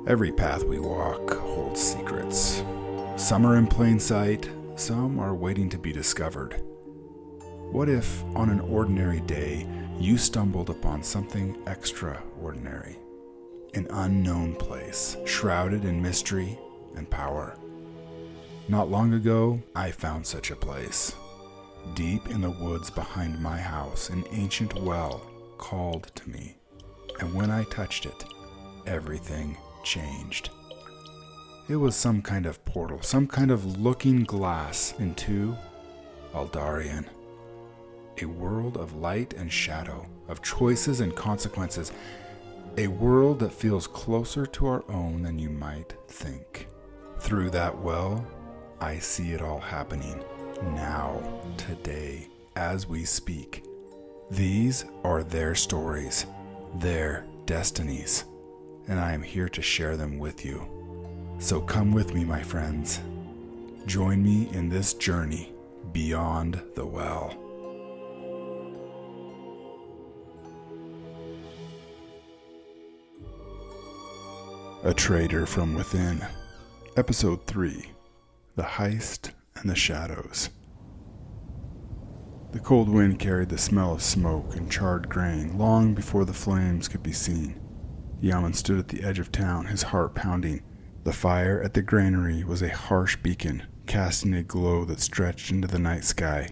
Every path we walk holds secrets. Some are in plain sight, some are waiting to be discovered. What if, on an ordinary day, you stumbled upon something extraordinary? An unknown place, shrouded in mystery and power. Not long ago, I found such a place. Deep in the woods behind my house, an ancient well called to me. And when I touched it, everything changed. It was some kind of portal, some kind of looking glass into Aldarion. A world of light and shadow, of choices and consequences. A world that feels closer to our own than you might think. Through that well, I see it all happening now, today, as we speak. These are their stories, their destinies, and I am here to share them with you. So come with me, my friends. Join me in this journey beyond the well. A Traitor from Within, Episode 3, The Heist and the Shadows. The cold wind carried the smell of smoke and charred grain long before the flames could be seen. Eamon stood at the edge of town, his heart pounding. The fire at the granary was a harsh beacon, casting a glow that stretched into the night sky.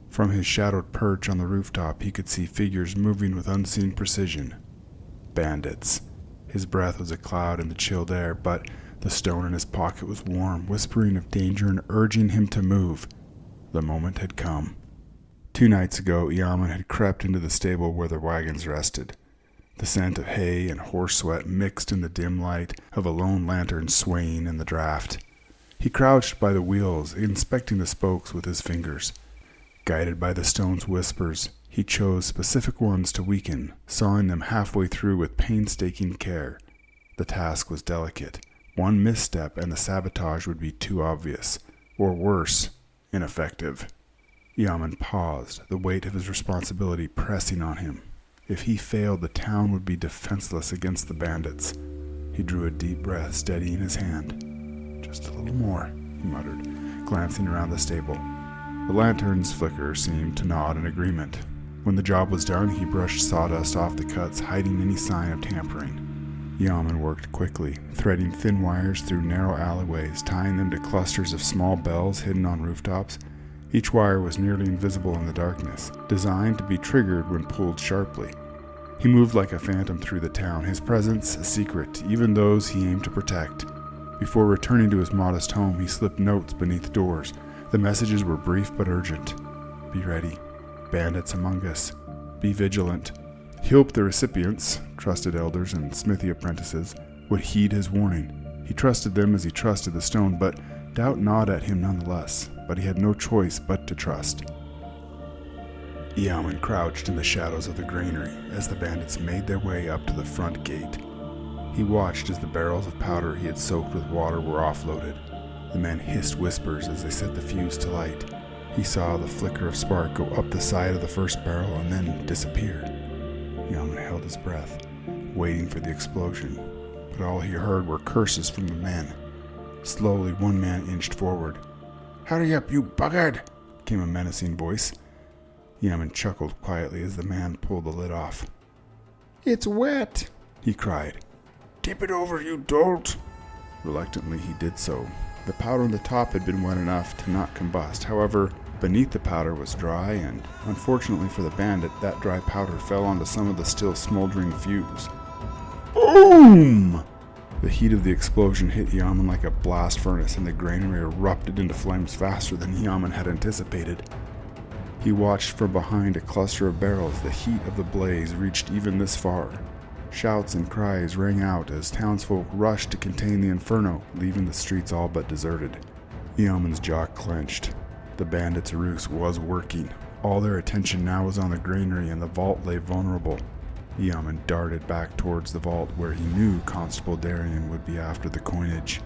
From his shadowed perch on the rooftop, he could see figures moving with unseen precision. Bandits. His breath was a cloud in the chilled air, but the stone in his pocket was warm, whispering of danger and urging him to move. The moment had come. 2 nights ago, Eamon had crept into the stable where the wagons rested. The scent of hay and horse sweat mixed in the dim light of a lone lantern swaying in the draft. He crouched by the wheels, inspecting the spokes with his fingers. Guided by the stone's whispers, he chose specific ones to weaken, sawing them halfway through with painstaking care. The task was delicate. One misstep and the sabotage would be too obvious, or worse, ineffective. Eamon paused, the weight of his responsibility pressing on him. If he failed, the town would be defenseless against the bandits. He drew a deep breath, steadying his hand. Just a little more, he muttered, glancing around the stable. The lantern's flicker seemed to nod in agreement. When the job was done, he brushed sawdust off the cuts, hiding any sign of tampering. Eamon worked quickly, threading thin wires through narrow alleyways, tying them to clusters of small bells hidden on rooftops. Each wire was nearly invisible in the darkness, designed to be triggered when pulled sharply. He moved like a phantom through the town, his presence a secret to even those he aimed to protect. Before returning to his modest home, he slipped notes beneath doors. The messages were brief but urgent. Be ready. Bandits among us. Be vigilant. He hoped the recipients, trusted elders and smithy apprentices, would heed his warning. He trusted them as he trusted the stone, but doubt gnawed at him nonetheless. But he had no choice but to trust. Eamon crouched in the shadows of the granary as the bandits made their way up to the front gate. He watched as the barrels of powder he had soaked with water were offloaded. The men hissed whispers as they set the fuse to light. He saw the flicker of spark go up the side of the first barrel and then disappear. Eamon held his breath, waiting for the explosion, but all he heard were curses from the men. Slowly, one man inched forward. "Hurry up, you buggard!" came a menacing voice. Eamon chuckled quietly as the man pulled the lid off. "It's wet!" he cried. "Tip it over, you dolt!" Reluctantly, he did so. The powder on the top had been wet enough to not combust. However, beneath the powder was dry, and unfortunately for the bandit, that dry powder fell onto some of the still smoldering fuse. Boom! The heat of the explosion hit Eamon like a blast furnace, and the granary erupted into flames faster than Eamon had anticipated. He watched from behind a cluster of barrels. The heat of the blaze reached even this far. Shouts and cries rang out as townsfolk rushed to contain the inferno, leaving the streets all but deserted. Eamon's jaw clenched. The bandits' ruse was working. All their attention now was on the granary, and the vault lay vulnerable. Eamon darted back towards the vault where he knew Constable Aldarion would be after the coinage.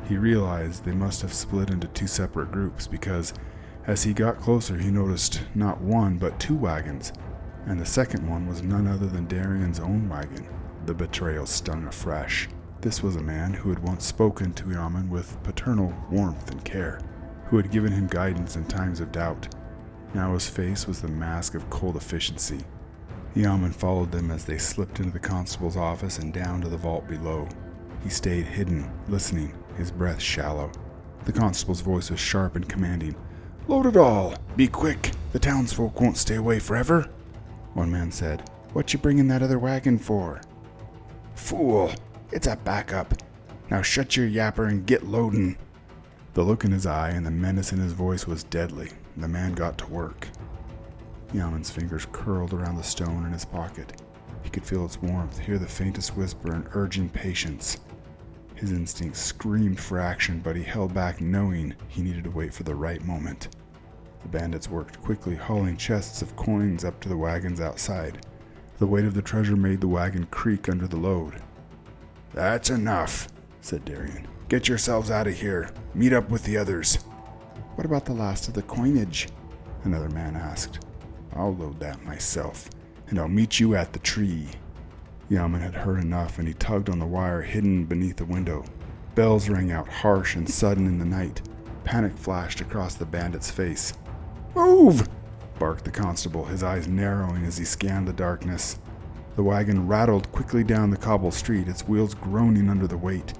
He realized they must have split into 2 separate groups because, as he got closer, he noticed not 1 but 2 wagons, and the second one was none other than Darion's own wagon. The betrayal stung afresh. This was a man who had once spoken to Eamon with paternal warmth and care, who had given him guidance in times of doubt. Now his face was the mask of cold efficiency. Eamon followed them as they slipped into the constable's office and down to the vault below. He stayed hidden, listening, his breath shallow. The constable's voice was sharp and commanding. "Load it all! Be quick! The townsfolk won't stay away forever!" One man said, "What you bringing that other wagon for?" "Fool! It's a backup. Now shut your yapper and get loadin'." The look in his eye and the menace in his voice was deadly. The man got to work. Eamon's fingers curled around the stone in his pocket. He could feel its warmth, hear the faintest whisper and urging patience. His instincts screamed for action, but he held back, knowing he needed to wait for the right moment. The bandits worked quickly, hauling chests of coins up to the wagons outside. The weight of the treasure made the wagon creak under the load. "That's enough," said Darian. "Get yourselves out of here. Meet up with the others." "What about the last of the coinage?" another man asked. "I'll load that myself, and I'll meet you at the tree." Eamon had heard enough, and he tugged on the wire hidden beneath the window. Bells rang out harsh and sudden in the night. Panic flashed across the bandit's face. "Move!" barked the constable, his eyes narrowing as he scanned the darkness. The wagon rattled quickly down the cobble street, its wheels groaning under the weight.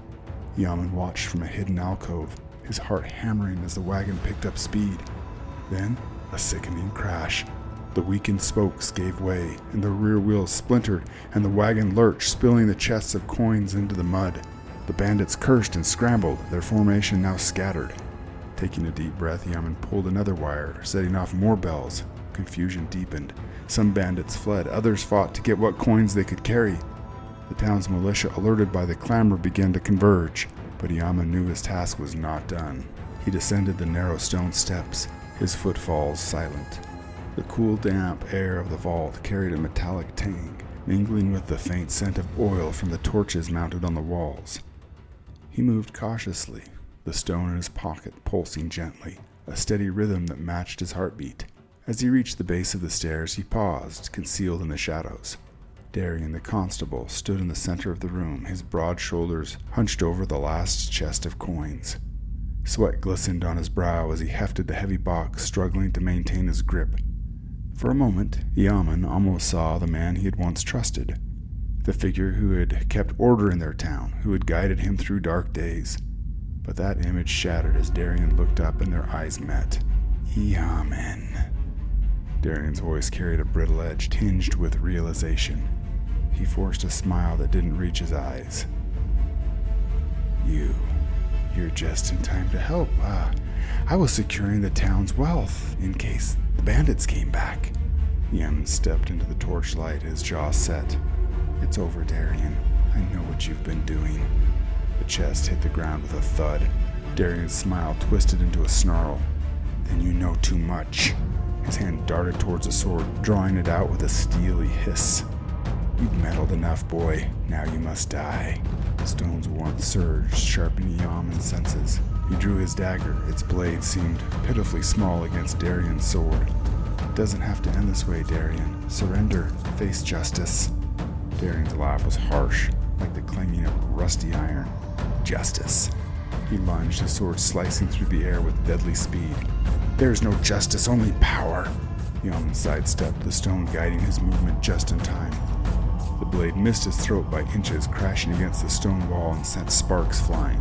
Eamon watched from a hidden alcove, his heart hammering as the wagon picked up speed. Then, a sickening crash. The weakened spokes gave way, and the rear wheels splintered, and the wagon lurched, spilling the chests of coins into the mud. The bandits cursed and scrambled, their formation now scattered. Taking a deep breath, Eamon pulled another wire, setting off more bells. Confusion deepened. Some bandits fled, others fought to get what coins they could carry. The town's militia, alerted by the clamor, began to converge, but Eamon knew his task was not done. He descended the narrow stone steps, his footfalls silent. The cool, damp air of the vault carried a metallic tang, mingling with the faint scent of oil from the torches mounted on the walls. He moved cautiously, the stone in his pocket pulsing gently, a steady rhythm that matched his heartbeat. As he reached the base of the stairs, he paused, concealed in the shadows. Darian, the constable, stood in the center of the room, his broad shoulders hunched over the last chest of coins. Sweat glistened on his brow as he hefted the heavy box, struggling to maintain his grip. For a moment, Eamon almost saw the man he had once trusted, the figure who had kept order in their town, who had guided him through dark days. But that image shattered as Darian looked up and their eyes met. "Eamon." Darian's voice carried a brittle edge tinged with realization. He forced a smile that didn't reach his eyes. You're just in time to help. I was securing the town's wealth in case the bandits came back." Eamon stepped into the torchlight, his jaw set. "It's over, Darian. I know what you've been doing." The chest hit the ground with a thud. Darian's smile twisted into a snarl. "Then you know too much." His hand darted towards the sword, drawing it out with a steely hiss. "You've meddled enough, boy. Now you must die." The stone's warmth surged, sharpening Eamon's senses. He drew his dagger. Its blade seemed pitifully small against Darian's sword. "It doesn't have to end this way, Darian. Surrender. Face justice." Darian's laugh was harsh, like the clanging of rusty iron. "Justice." He lunged, his sword slicing through the air with deadly speed. "There's no justice, only power." Eamon sidestepped, the stone guiding his movement just in time. The blade missed his throat by inches, crashing against the stone wall and sent sparks flying.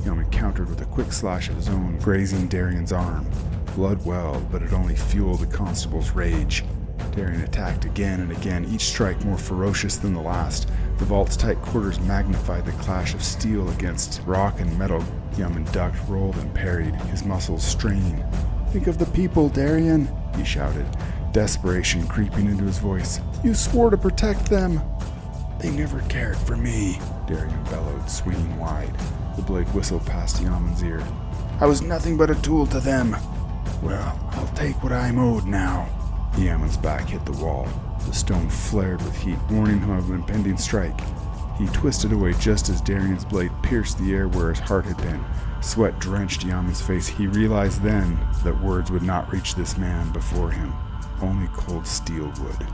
Eamon countered with a quick slash of his own, grazing Darian's arm. Blood welled, but it only fueled the constable's rage. Darian attacked again and again, each strike more ferocious than the last. The vault's tight quarters magnified the clash of steel against rock and metal. Eamon ducked, rolled, and parried, his muscles straining. "Think of the people, Darian," he shouted, desperation creeping into his voice. "You swore to protect them." "They never cared for me," Darian bellowed, swinging wide. The blade whistled past Eamon's ear. "I was nothing but a tool to them." "Well, I'll take what I'm owed now." Eamon's back hit the wall. The stone flared with heat, warning him of an impending strike. He twisted away just as Darian's blade pierced the air where his heart had been. Sweat drenched Eamon's face. He realized then that words would not reach this man before him. Only cold steel would.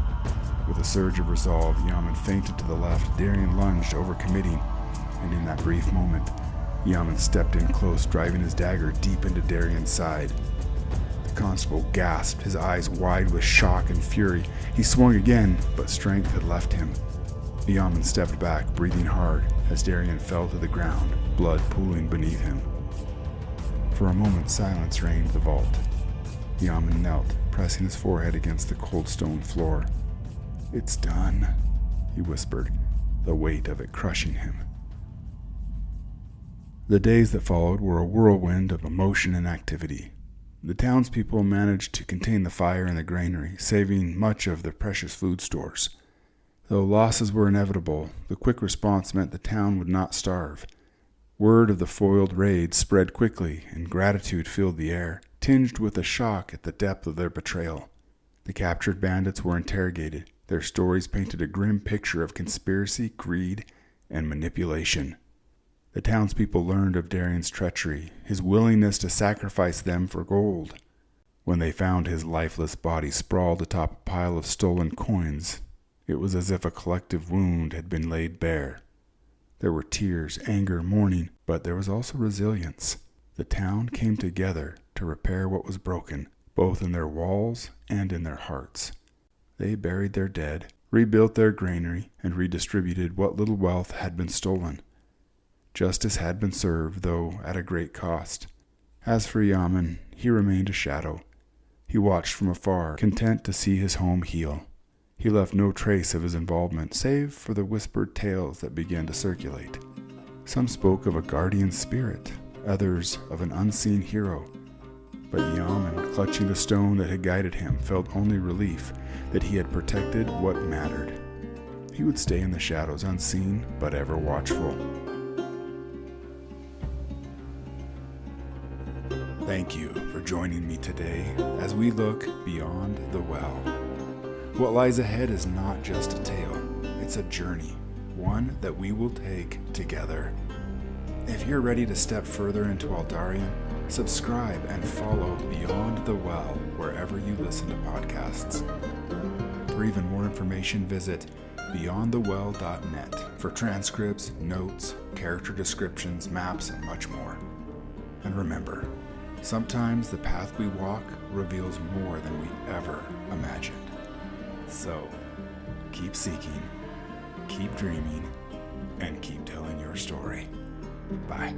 With a surge of resolve, Eamon feinted to the left. Darian lunged, overcommitting. and in that brief moment, Eamon stepped in close, driving his dagger deep into Darion's side. The constable gasped, his eyes wide with shock and fury. He swung again, but strength had left him. Eamon stepped back, breathing hard, as Darion fell to the ground, blood pooling beneath him. For a moment, silence reigned the vault. Eamon knelt, pressing his forehead against the cold stone floor. "It's done," he whispered, the weight of it crushing him. The days that followed were a whirlwind of emotion and activity. The townspeople managed to contain the fire in the granary, saving much of their precious food stores. Though losses were inevitable, the quick response meant the town would not starve. Word of the foiled raid spread quickly, and gratitude filled the air, tinged with a shock at the depth of their betrayal. The captured bandits were interrogated. Their stories painted a grim picture of conspiracy, greed, and manipulation. The townspeople learned of Darion's treachery, his willingness to sacrifice them for gold. When they found his lifeless body sprawled atop a pile of stolen coins, it was as if a collective wound had been laid bare. There were tears, anger, mourning, but there was also resilience. The town came together to repair what was broken, both in their walls and in their hearts. They buried their dead, rebuilt their granary, and redistributed what little wealth had been stolen. Justice had been served, though at a great cost. As for Eamon, he remained a shadow. He watched from afar, content to see his home heal. He left no trace of his involvement, save for the whispered tales that began to circulate. Some spoke of a guardian spirit, others of an unseen hero. But Eamon, clutching the stone that had guided him, felt only relief that he had protected what mattered. He would stay in the shadows, unseen but ever watchful. Thank you for joining me today as we look beyond the well. What lies ahead is not just a tale, it's a journey, one that we will take together. If you're ready to step further into Aldarion, subscribe and follow Beyond the Well wherever you listen to podcasts. For even more information, visit beyondthewell.net for transcripts, notes, character descriptions, maps, and much more. And remember, sometimes the path we walk reveals more than we ever imagined. So, keep seeking, keep dreaming, and keep telling your story. Bye.